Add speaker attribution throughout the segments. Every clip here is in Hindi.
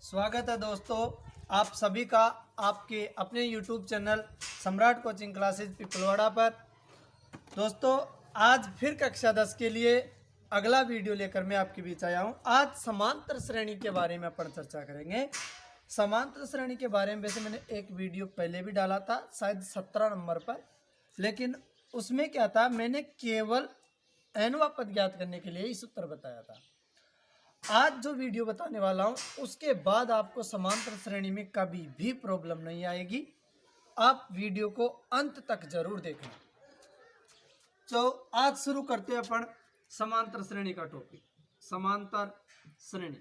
Speaker 1: स्वागत है दोस्तों आप सभी का आपके अपने YouTube चैनल सम्राट कोचिंग क्लासेज पिपलवाड़ा पर। दोस्तों आज फिर कक्षा 10 के लिए अगला वीडियो लेकर मैं आपके बीच आया हूं। आज समांतर श्रेणी के बारे में अपन चर्चा करेंगे। समांतर श्रेणी के बारे में वैसे मैंने एक वीडियो पहले भी डाला था, शायद 17 नंबर पर, लेकिन उसमें क्या था, मैंने केवल एनवा पद ज्ञात करने के लिए ही सूत्र बताया था। आज जो वीडियो बताने वाला हूं उसके बाद आपको समांतर श्रेणी में कभी भी प्रॉब्लम नहीं आएगी। आप वीडियो को अंत तक जरूर देखना। तो आज शुरू करते हैं अपन समांतर श्रेणी का टॉपिक। समांतर श्रेणी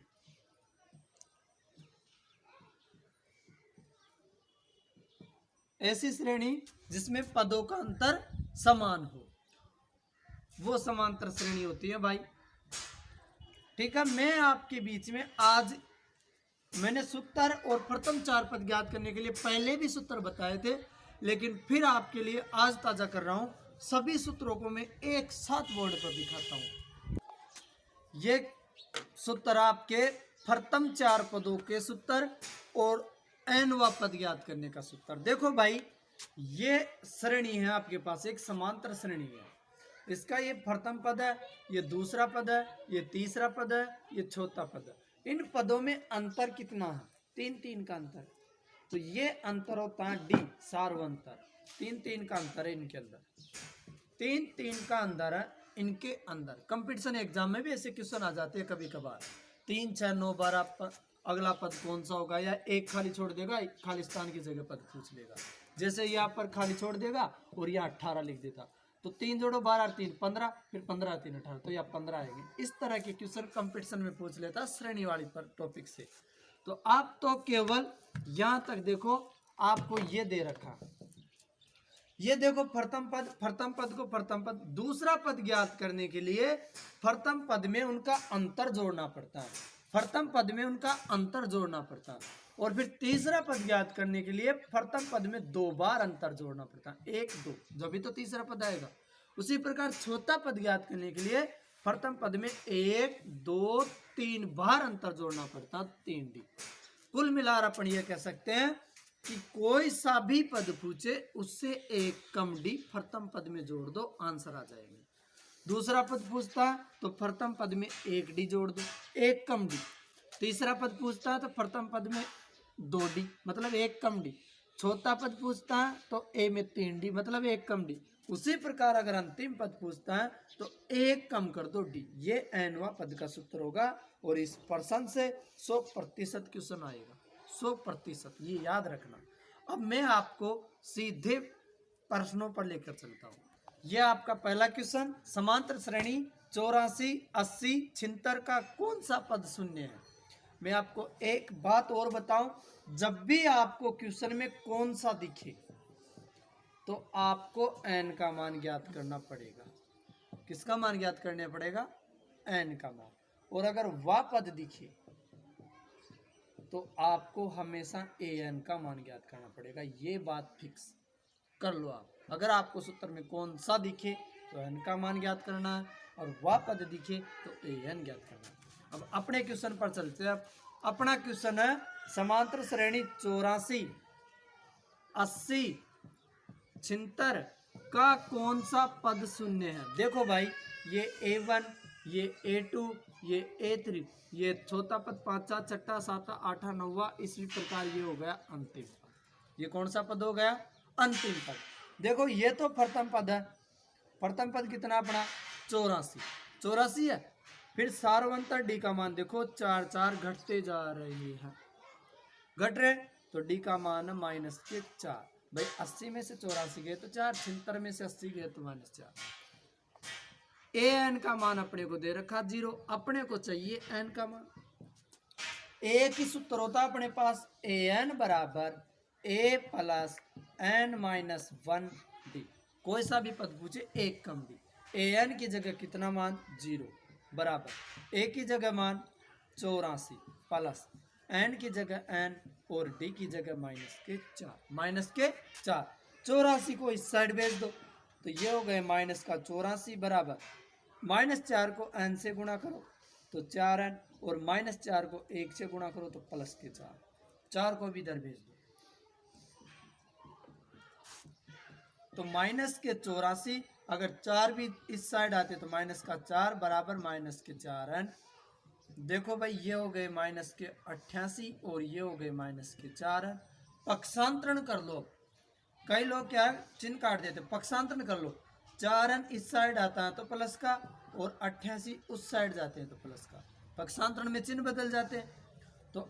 Speaker 1: ऐसी श्रेणी जिसमें पदों का अंतर समान हो, वो समांतर श्रेणी होती है भाई। ठीक है, मैं आपके बीच में आज मैंने सूत्र और प्रथम चार पद ज्ञात करने के लिए पहले भी सूत्र बताए थे, लेकिन फिर आपके लिए आज ताजा कर रहा हूं। सभी सूत्रों को मैं एक साथ बोर्ड पर दिखाता हूं। ये सूत्र आपके प्रथम चार पदों के सूत्र और एनवा पद ज्ञात करने का सूत्र। देखो भाई, ये श्रेणी है आपके पास, एक समांतर श्रेणी है। इसका ये प्रथम पद है, ये दूसरा पद है, ये तीसरा पद है, ये चौथा पद है। इन पदों में अंतर कितना है? तीन तीन का अंतर। तो ये अंतर होता है डी, सार्वंतर। तीन तीन का अंतर है इनके अंदर, तीन तीन का अंतर है इनके अंदर। कंपटीशन एग्जाम में भी ऐसे क्वेश्चन आ जाते हैं कभी कभार। 3, 6, 9, 12 अगला पद कौन सा होगा, या एक खाली छोड़ देगा, एक खाली स्थान की जगह पद पूछ लेगा। जैसे यहाँ पर खाली छोड़ देगा और यहाँ 18 लिख देता, तो 3 जोड़ो 12 3 15, फिर 15 3 18, तो यहाँ 15 आएंगे। इस तरह के क्वेश्चन कंपटीशन में पूछ लेता श्रेणी वाली पर टॉपिक से। तो आप तो केवल यहाँ तक देखो, आपको ये दे रखा, ये देखो प्रथम पद को प्रथम पद, दूसरा पद ज्ञात करने के लिए प्रथम पद में उनका अंतर जोड़ना पड़ता है, प्रथम पद में उनका अंतर जोड़ना पड़ता है। और फिर तीसरा पद ज्ञात करने के लिए प्रथम पद में 2 बार अंतर जोड़ना पड़ता है, 1 2, जब भी तो तीसरा पद आएगा। उसी प्रकार चौथा पद ज्ञात करने के लिए प्रथम पद में 1 2 3 बार अंतर जोड़ना पड़ता है, 3 डी। कुल मिलाकर अपन ये कह सकते हैं कि कोई सा भी पद पूछे उससे 1 कम डी प्रथम पद में जोड़ दो, आंसर आ जाएगा। दूसरा पद पूछता तो प्रथम पद में 1 डी जोड़ दो, 1 कम डी। तीसरा पद पूछता है तो प्रथम पद में 2 डी, मतलब 1 कम डी। चौथा पद पूछता है तो ए में 3 डी, मतलब 1 कम डी। उसी प्रकार अगर अंतिम पद पूछता है तो 1 कम कर दो डी। ये एनवा पद का सूत्र होगा और इस प्रश्न से 100% क्वेश्चन आएगा, 100%, ये याद रखना। अब मैं आपको सीधे प्रश्नों पर लेकर चलता हूँ। यह आपका पहला क्वेश्चन, समांतर श्रेणी 84 80 76 का कौन सा पद शून्य है? मैं आपको एक बात और बताऊं, जब भी आपको क्वेश्चन में कौन सा दिखे तो आपको एन का मान ज्ञात करना पड़ेगा। किसका मान ज्ञात करना पड़ेगा? एन का मान। और अगर वह पद दिखे तो आपको हमेशा ए एन का मान ज्ञात करना पड़ेगा। ये बात फिक्स कर लो आप। अगर आपको सूत्र में कौन सा दिखे तो एन का मान ज्ञात करना है, और वह पद दिखे तो ए एन ज्ञात करना है। अब अपने क्वेश्चन पर चलते हैं। अपना क्वेश्चन है समांतर श्रेणी 84 80 76 का कौन सा पद शून्य है? देखो भाई, ये A1, ये A2, ये A3, ये चौथा पद 5 6 7 8 9, इसी प्रकार ये हो गया अंतिम पद। ये कौन सा पद हो गया? अंतिम पद। देखो ये तो प्रथम पद है, प्रथम पद कितना अपना? 84 है। फिर सार्वंतर डी का मान देखो, 4 4 घटते जा रहे हैं, घट रहे, तो डी का मान -4। भाई 80 में से 84 गए तो 4, 76 में से 80 गए तो -4। ए एन का मान अपने को दे रखा 0, अपने को चाहिए एन का मान। एक ही सूत्र होता अपने पास, ए एन बराबर ए प्लस एन माइनस 1 डी। कोई सा भी पद पूछे 1 कम डी। ए एन की जगह कितना मान? 0 बराबर ए की जगह मान 84 प्लस एन की जगह एन और डी की जगह -4। 84 को इस साइड भेज दो तो ये हो गए -84 बराबर -4 को एन से गुणा करो तो 4n और -4 को 1 से गुणा करो तो +4, 4 को भी इधर भेज दो तो -84। अगर 4 भी इस साइड आते तो -4 बराबर -4n। देखो भाई ये हो गए -88 और ये हो गए -4n। पक्षांतरण कर लो। कई लोग क्या चिन्ह काट देते, पक्षांतरण कर लो। 4n इस साइड आता है तो प्लस का और 88 उस साइड जाते हैं तो प्लस का। पक्षांतरण में चिन्ह बदल जाते हैं। तो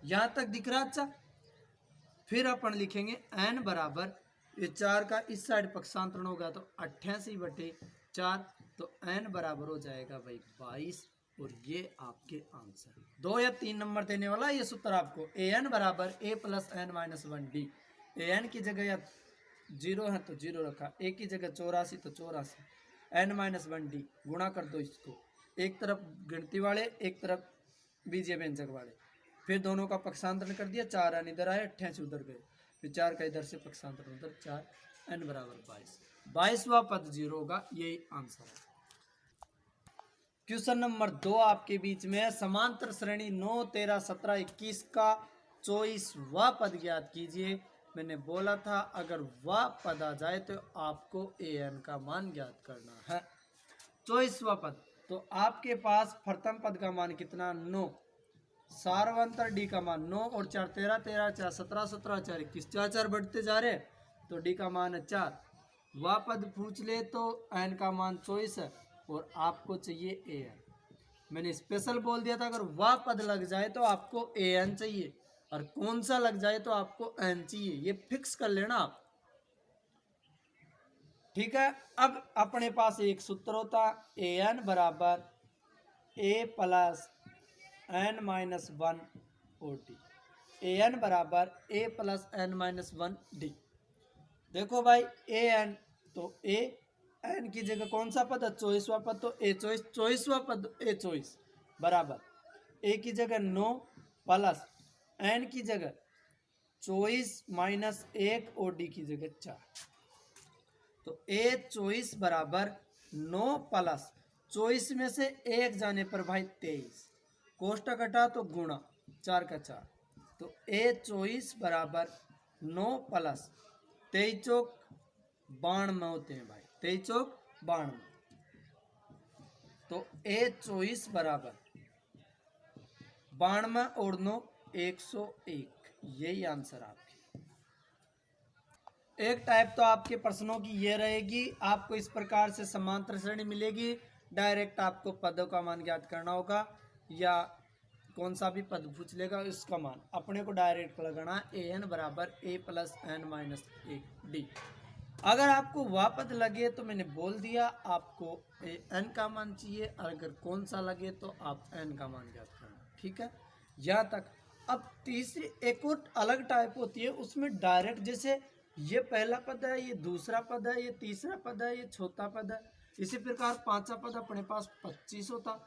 Speaker 1: यहां तक दिख रहा अच्छा। फिर अपन लिखेंगे n बराबर ये 4 का इस साइड पक्षांतरण होगा तो 88/4 तो n बराबर हो जाएगा भाई 22 और ये आपके आंसर 2 या 3 नंबर देने वाला ये सूत्र आपको। an बराबर a + n-1d। an की जगह या 0 है तो 0 रखा, a की जगह 84 तो 84, n-1d गुणा कर दो इसको, एक तरफ गिनती वाले एक तरफ बीजीय व्यंजक वाले। फिर दोनों का पक्षांतरण कर दिया, 4n इधर आए 88 उधर गए, फिर 4 का इधर से पक्षांतरण उधर 4, n बराबर 22। 22वां पद 0 होगा, यही आंसर है। क्वेश्चन नंबर 2 आपके बीच में है। समांतर श्रेणी 9, 13, 17, 21 का 24वां पद ज्ञात कीजिए। मैंने बोला था अगर वह पद आ जाए तो आपको an का मान ज्ञात करना है। 24वां पद तो आपके पास प्रथम पद का मान कितना 9, सार्वंतर डी का मान 9 और 4 13, 13 4 17, 17 4 21, 4 4 बढ़ते जा रहे तो डी का मान है 4। वह पद पूछ ले तो एन का मान 24 है और आपको चाहिए ए एन। मैंने स्पेशल बोल दिया था अगर वह पद लग जाए तो आपको ए एन चाहिए और कौन सा लग जाए तो आपको एन चाहिए, ये फिक्स कर लेना आप। ठीक है, अब अपने पास एक सूत्र होता ए एन बराबर ए प्लस n-1 और डी। ए एन बराबर ए प्लस n-1 डी। देखो भाई ए एन तो ए एन की जगह कौन सा पद है 24वां पद तो ए 24, 24वां पद ए 24 बराबर ए की जगह 9 प्लस एन की जगह 24 माइनस 1 और डी की जगह 4 तो ए 24 बराबर 9 प्लस 24 में से 1 जाने पर भाई 23, कोष्टक हटा तो गुणा 4 का 4 तो ए 24 बराबर 9 प्लस 23 चौक 92 होते हैं भाई, 23 चौक 92 तो ए 24 बराबर 92 और 9 101, यही आंसर आपके। एक टाइप तो आपके प्रश्नों की ये रहेगी, आपको इस प्रकार से समांतर श्रेणी मिलेगी, डायरेक्ट आपको पदों का मान ज्ञात करना होगा या कौन सा भी पद पूछ लेगा इसका मान अपने को डायरेक्ट लगाना। ए एन बराबर ए प्लस n-1 डी। अगर आपको वह पद लगे तो मैंने बोल दिया आपको एन का मान चाहिए, अगर कौन सा लगे तो आप एन का मान ज्ञात करना। ठीक है, यहाँ तक। अब तीसरी एक और अलग टाइप होती है, उसमें डायरेक्ट जैसे ये पहला पद है, ये दूसरा पद है, ये तीसरा पद है, ये चौथा पद है, इसी प्रकार पांचवा पद अपने पास 25 होता,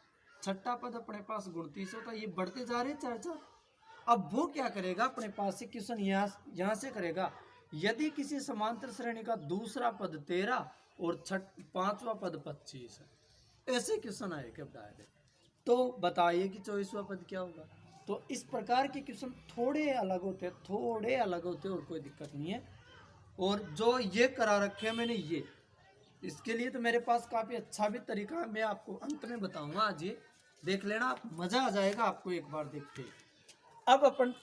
Speaker 1: छठा पद अपने पास 29 होता, ये बढ़ते जा रहे 4-4। अब वो क्या करेगा अपने पास से क्वेश्चन यहाँ से करेगा, यदि किसी समांतर श्रेणी का दूसरा पद 13 और पांचवा पद 25 है, ऐसे क्वेश्चन आएगा डायरेक्ट, तो बताइए कि 24वां पद क्या होगा। तो इस प्रकार के क्वेश्चन थोड़े अलग होते हैं, थोड़े अलग होते हैं और कोई दिक्कत नहीं है। और जो ये करा रखे हैं मैंने ये, इसके लिए तो मेरे पास काफ़ी अच्छा भी तरीका है, मैं आपको अंत में बताऊंगा, आज ये देख लेना, आप मज़ा आ जाएगा आपको एक बार देख के। अब अपन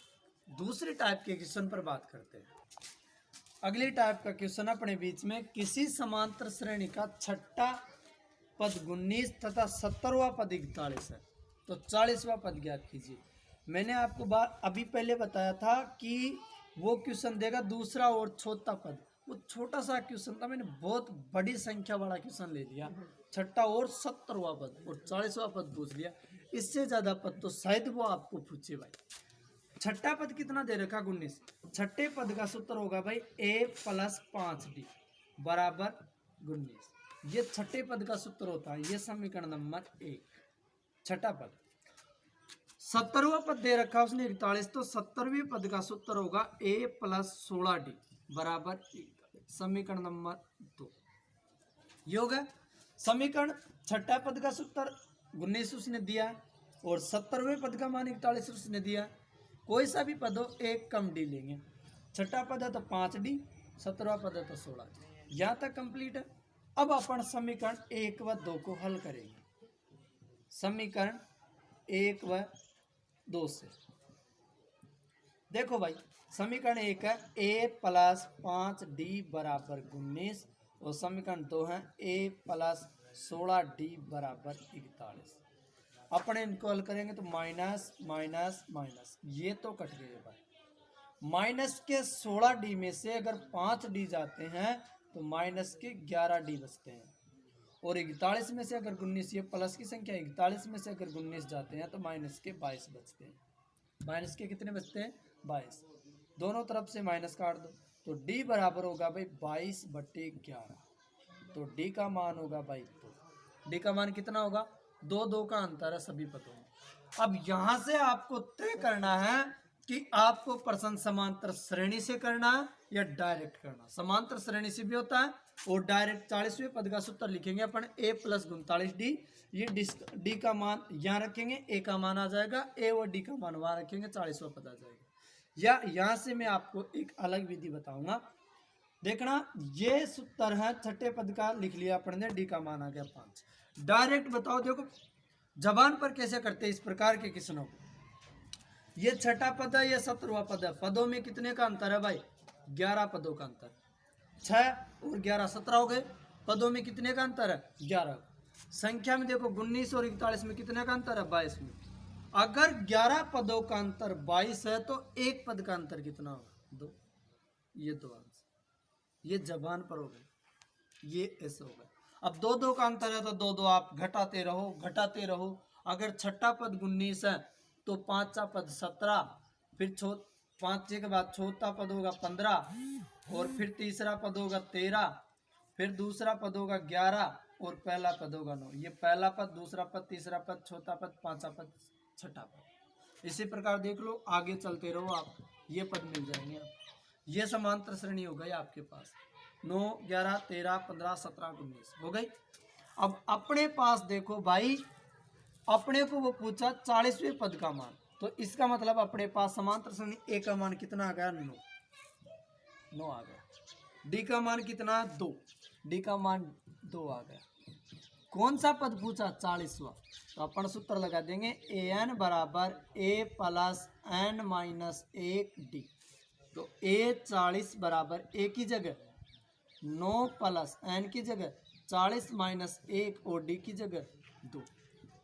Speaker 1: दूसरे टाइप के क्वेश्चन पर बात करते हैं। अगली टाइप का क्वेश्चन अपने बीच में, किसी समांतर श्रेणी का छठा पद 19 तथा 70वां पद 41 है, तो 40वां पद ज्ञात कीजिए। मैंने आपको बात अभी पहले बताया था कि वो क्वेश्चन देगा दूसरा और चौथा पद, वो छोटा सा क्वेश्चन था, मैंने बहुत बड़ी संख्या वाला क्वेश्चन ले लिया, छठा और 70वां पद और 40वां पद पूछ लिया। इससे ज्यादा पद तो शायद वो आपको पूछे भाई। छठा पद कितना दे रखा 19, छठे पद का सूत्र होगा भाई a प्लस 5d बराबर 19, ये छठे पद का सूत्र होता है, ये समीकरण नंबर 1 छठा पद। 70वां पद दे रखा उसने 41, तो 70वें पद का सूत्र होगा a प्लस 16d बराबर 1, समीकरण नंबर 2। ये होगा समीकरण। छठा पद का सूत्र 19 उसने दिया और 70वें पद का मान 41 उसने दिया। कोई सा भी पद हो एक कम डी लेंगे। छठा पद है तो 5D, 17वां पद है तो 16। यहाँ तक कंप्लीट है। अब अपन समीकरण 1 व 2 को हल करेंगे। समीकरण 1 व 2 से देखो भाई, समीकरण 1 है a प्लस 5D बराबर 19 और समीकरण 2 है a प्लस 16D बराबर 41। अपने इनको हल करेंगे तो माइनस माइनस माइनस ये तो कट गए भाई। माइनस के 16D में से अगर 5D जाते हैं तो माइनस के 11D बचते हैं और 41 में से अगर 19, ये प्लस की संख्या, 41 में से अगर 19 जाते हैं तो माइनस के 22 बचते हैं। माइनस के कितने बचते हैं? 22। दोनों तरफ से माइनस काट दो तो D बराबर होगा भाई 22/11। तो D का मान होगा भाई 2। D का मान कितना होगा? 2 का अंतर है सभी पदों में। अब यहां से आपको तय करना है कि आपको प्रश्न समांतर श्रेणी से करना है या डायरेक्ट करना। समांतर श्रेणी से भी होता है और डायरेक्ट 40वें पद का सूत्र लिखेंगे अपन a प्लस 39D। ये D का मान यहाँ रखेंगे, a का मान आ जाएगा, a और D का मान वहां रखेंगे, 40वां पद आ जाएगा। या यहाँ से मैं आपको एक अलग विधि बताऊंगा, देखना। ये सूत्र है छठे पद का, लिख लिया अपन ने, D का मान आ गया 5। डायरेक्ट बताओ, देखो जबान पर कैसे करते हैं इस प्रकार के क्वेश्चनों को। ये छठा पद है, ये 17वां पद है। पदों में कितने का अंतर है भाई? 11 पदों का अंतर। 6 और 11 17 हो गए। पदों में कितने का अंतर है? 11। संख्या में देखो 19 और 41 में कितने का अंतर है? 22 में। अगर 11 पदों का अंतर 22 है तो एक पद का अंतर कितना होगा? 2। ये 2 आंसर, ये जबान पर हो गए, ये ऐसे हो गए। अब 2 का अंतर है तो 2 आप घटाते रहो घटाते रहो। अगर छठा पद 19 है तो पांचवा पद 17, फिर 5 के बाद चौथा पद होगा 15 और फिर तीसरा पद होगा 13, फिर दूसरा पद होगा 11 और पहला पद होगा 9। ये पहला पद, दूसरा पद, तीसरा पद, चौथा पद, पांचवा पद, छठा पद। इसी प्रकार देख लो, आगे चलते रहो आप, ये पद मिल जाएंगे। ये समांतर श्रेणी हो गई आपके पास। 9, 11, 13, 15, 17, 19 हो गई। अब अपने पास देखो भाई, अपने को वो पूछा 40वें पद का मान, तो इसका मतलब अपने पास समांतर श्रेणी ए का मान कितना आ गया? 9 आ गया। डी का मान कितना? 2। डी का मान 2 आ गया। कौन सा पद पूछा? 40वां। तो अपन सूत्र लगा देंगे an बराबर a plus n minus 1D। तो a 40 बराबर a की जगह 9 प्लस n की जगह 40 माइनस 1 और d की जगह 2।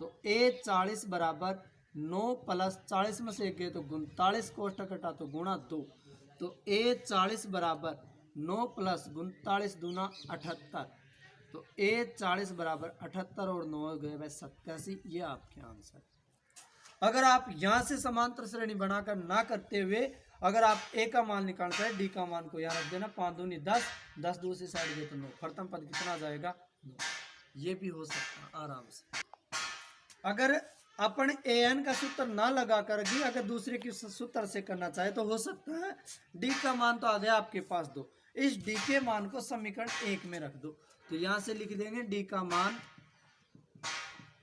Speaker 1: तो a 40 बराबर 9 प्लस 40 में से 1 गए तो 39, कोष्टक हटा तो गुणा 2। तो a 40 बराबर 9 प्लस 39 दूना 78। तो a 40 बराबर 78 और 9 गए भाई 87। ये आपके आंसर। अगर आप यहाँ से समांतर श्रेणी बनाकर ना करते हुए अगर आप a का मान निकालते हैं, d का मान को यहाँ रख देना, 5 दूनी 10, 10 दूसरी साइड गए तो 9, प्रथम पद कितना जाएगा? 9। ये भी हो सकता है आराम से। अगर अपन an का सूत्र ना लगा कर भी अगर दूसरे के सूत्र से करना चाहे तो हो सकता है। d का मान तो आ गया आपके पास 2, इस d के मान को समीकरण 1 में रख दो। तो यहां से लिख देंगे d का मान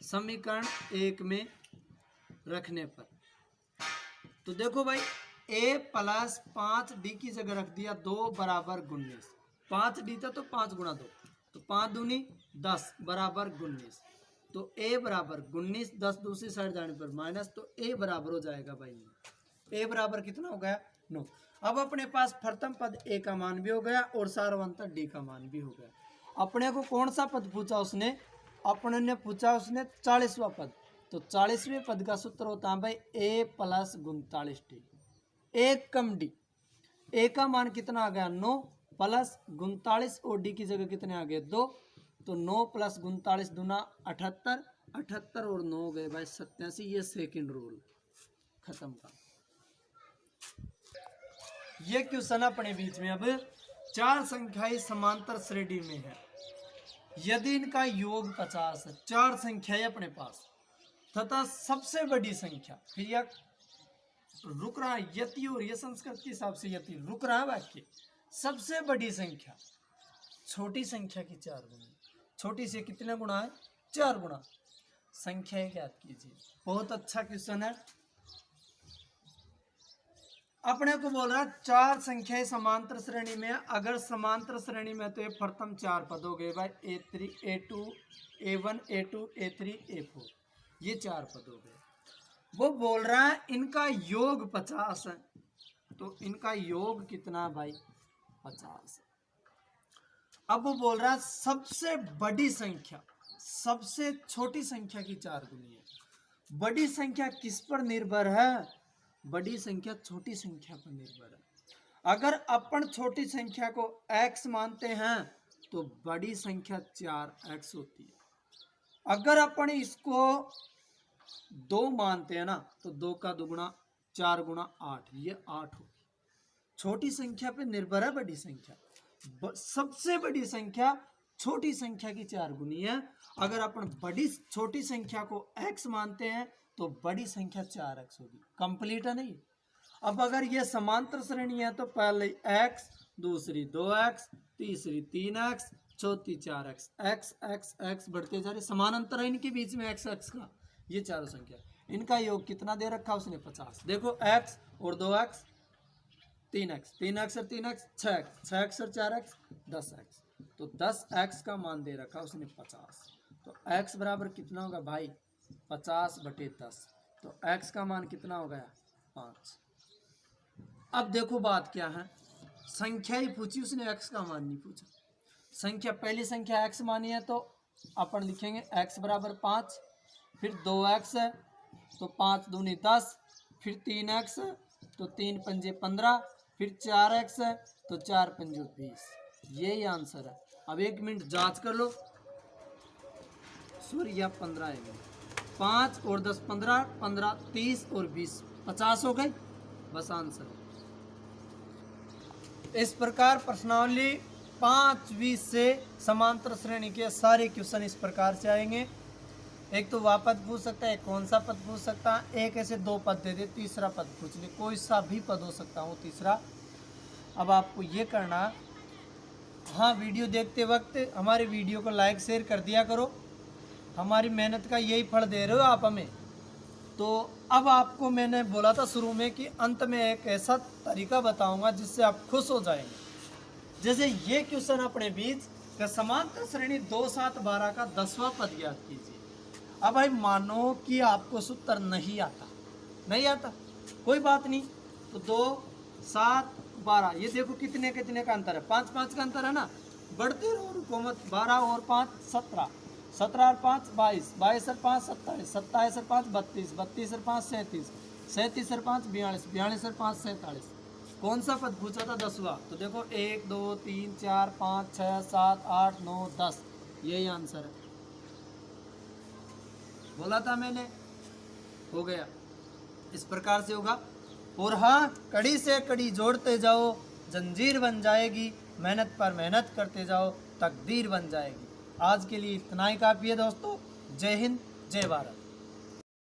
Speaker 1: समीकरण 1 में रखने पर। तो देखो भाई, a प्लस 5d की जगह रख दिया 2 बराबर 19। 5d था तो 5 गुणा 2, तो 5 दूनी 10 बराबर 19। तो a बराबर 19, 10 दूसरी साइड जाने पर माइनस, तो a बराबर हो जाएगा भाई 9। a बराबर कितना हो गया? 9। अब अपने पास प्रथम पद a का मान भी हो गया और सार्वंतर d का मान भी हो गया। अपने को कौन सा पद पूछा उसने? अपने ने पूछा उसने 40वां पद। तो 40वें पद का सूत्र होता है भाई a प्लस 39D, एक कम d। a का मान कितना आ गया? 9 प्लस 39 और d की जगह कितने आ गए? 2। तो 9 प्लस 39 दूना 78, 78 और 9 गए भाई 87। ये सेकंड रूल खत्म का। ये क्वेश्चन अपने बीच में अब 4 संख्याएं समांतर श्रेणी में है, यदि इनका योग 50 है। 4 संख्याएं अपने पास तथा सबसे बड़ी संख्या, फिर यह रुक रहा है यति और ये संस्कृत के हिसाब से यति रुक रहा है वाक्य। सबसे बड़ी संख्या छोटी संख्या की 4 गुना, छोटी से कितने गुना है? 4 गुना। संख्याएं ज्ञात कीजिए। बहुत अच्छा क्वेश्चन है। अपने को बोल रहा है 4 संख्याएं समांतर श्रेणी में। अगर समांतर श्रेणी में तो ये प्रथम 4 पद हो गए भाई, A3 A2 A1 A2 A3 A4, ये 4 पद हो गए। वो बोल रहा है इनका योग 50 है, तो इनका योग कितना भाई 50। अब वो बोल रहा है सबसे बड़ी संख्या सबसे छोटी संख्या की 4 गुनी है। बड़ी संख्या किस पर निर्भर है? बड़ी संख्या छोटी संख्या पर निर्भर है। अगर अपन छोटी संख्या को x मानते हैं तो बड़ी संख्या 4x होती है। अगर अपन इसको 2 मानते हैं ना तो 2 का दुगुना 4 गुना 8, ये 8 होगी। छोटी संख्या पे निर्भर है बड़ी संख्या। सबसे बड़ी संख्या छोटी संख्या की 4 गुनी है। अगर अपन बड़ी छोटी संख्या को x मानते हैं तो बड़ी संख्या 4x होगी। कंप्लीट है नहीं? अब अगर ये समांतर श्रेणी है तो पहले x, दूसरी 2x, तीसरी 3x, चौथी 4x, x x x बढ़ते जा रहे। समानांतर है इनके बीच में x x का, ये चारों संख्या। इनका योग कितना दे रखा उसने 50। देखो x और 2x 3x, 3x और 3x 6x, 6x और 4x 10x, तो 10x का मान दे रखा उसने 50। तो x बराबर कितना होगा भाई 50/10, तो x का मान कितना हो गया 5। अब देखो बात क्या है, संख्या ही पूछी उसने, x का मान नहीं पूछा। संख्या पहली संख्या x मानी है तो अपन लिखेंगे x बराबर 5, फिर 2x है तो 5 दूनी 10, फिर 3x है तो 3 पंजे 15, फिर 4x है तो 4 पंजे 20। यही आंसर है। अब 1 मिनट जांच कर लो। सूर्य 15 है, 5 और 10 15, 15 30 और 20 50 हो गई, बस आंसर। इस प्रकार प्रश्नावली 5-20 से समांतर श्रेणी के सारे क्वेश्चन इस प्रकार से आएंगे। एक तो वह पद पूछ सकता है, कौन सा पद पूछ सकता है, एक ऐसे 2 पद दे दे, तीसरा पद पूछ ले, कोई सा भी पद हो सकता हो तीसरा। अब आपको ये करना, हाँ वीडियो देखते वक्त हमारे वीडियो को लाइक शेयर कर दिया करो। हमारी मेहनत का यही फल दे रहे हो आप हमें। तो अब आपको मैंने बोला था शुरू में कि अंत में एक ऐसा तरीका बताऊंगा जिससे आप खुश हो जाएंगे। जैसे ये क्वेश्चन अपने बीच का समांतर श्रेणी 2 7 12 का 10वां पद ज्ञात कीजिए। अब भाई मानो कि आपको सूत्र नहीं आता, कोई बात नहीं, तो 2 7 12 ये देखो कितने कितने का अंतर है, 5 5 का अंतर है ना। बढ़ते रहो रुको मत, 12 और 5 17, 17 और 5 22, 22 और 5 27, 27 और 5 32, 32 और 5 37, 37 और 5 42, 42 और 5 47। कौन सा पद पूछा था 10वां? तो देखो 1 2 3 4 5 6 7 8 9 10, यही आंसर है। बोला था मैंने, हो गया। इस प्रकार से होगा। और हाँ, कड़ी से कड़ी जोड़ते जाओ, जंजीर बन जाएगी। मेहनत पर मेहनत करते जाओ, तकदीर बन जाएगी। आज के लिए इतना ही काफ़ी है दोस्तों। जय हिंद, जय भारत।